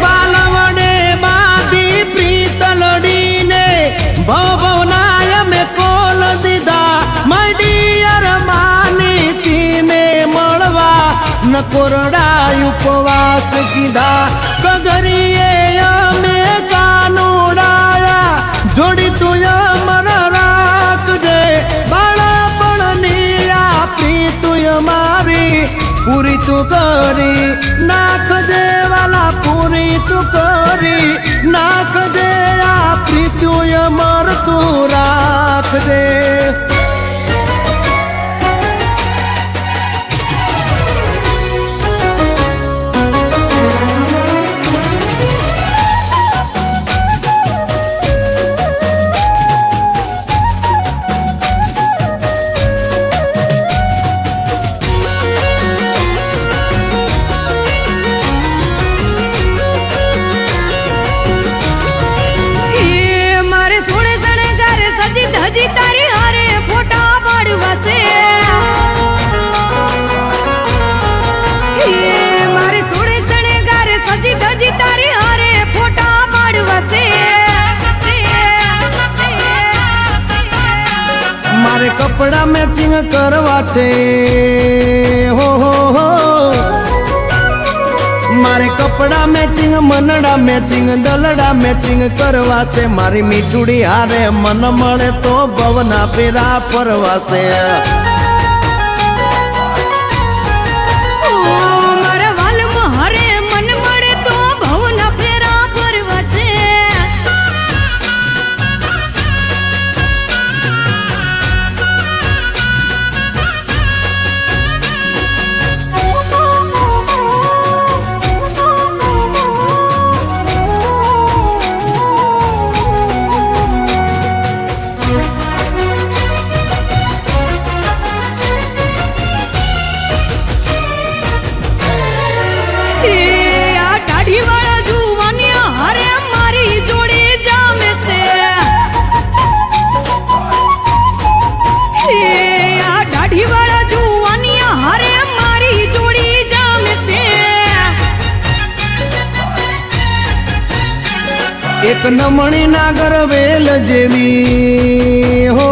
પાલવડે બાદી પ્રીતલડીને ભવનાય મેં કોલ દીધા મડિયર માની તીને મળવા ન કોરડા ઉપવાસ કીધા કગરીએ અમે કાનુડાયા જોડી તું અમર રાખજે બાળપણની આપી તું મારી પૂરી તું કરી નાખજે વાલા પૂરી તું કરી નાખજે આપી તું અમર તું રાખજે હજી તારી હારે ફોટા પાડવાશે મારી સોડે શણગારે સજી ધજી તારી હારે ફોટા પાડવાશે મારે કપડા મેચિંગ કરવા છે હો મારે કપડા મેચિંગ મનડા મેચિંગ દલડા મેચિંગ કરવાશે મારી મીઠુડી હારે મન મળે તો ભવના પેરા પરવાશે મારા વાલમાં હરે મન મળે તો ભવના ફેરા ફરવા છે એક નમણી નાગર વેલ જેવી હો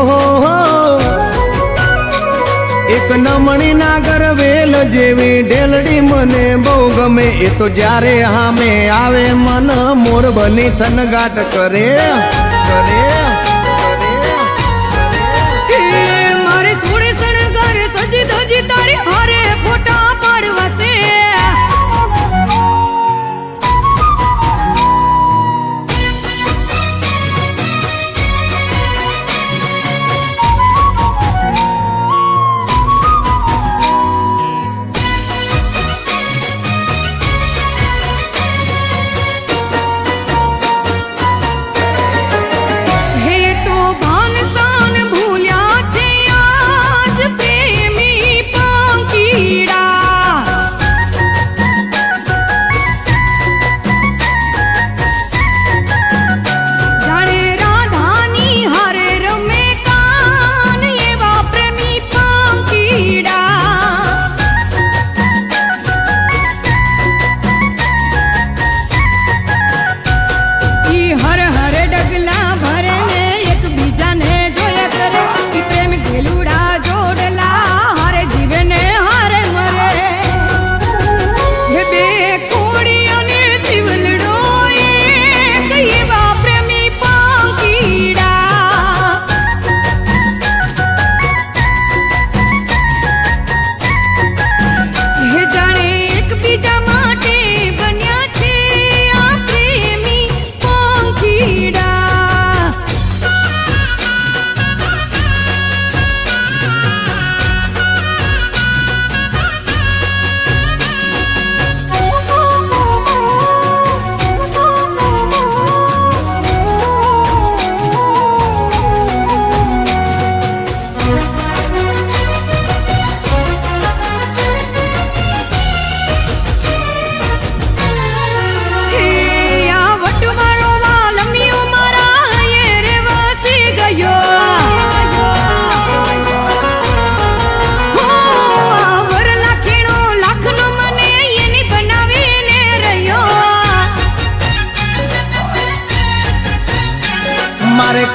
એક નમણી નાગર વેલ જેવી ઢેલડી મને બહુ ગમે એ તો જ્યારે હામે આવે મન મોર બની થનગાટ કરે કરે મારે સોડે શણગારે સજી ધજી તારી હારે ફોટા પાડવાશે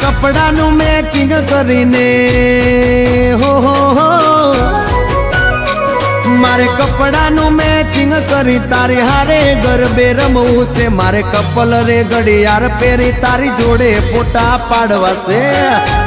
કપડાનું મેચિંગ કરીને હો મારે કપડાનું મેચિંગ કરી તારી હારે ગરબે રમવું છે મારે કપલ રે ઘડિયાળ પહેરી તારી જોડે ફોટા પાડવા છે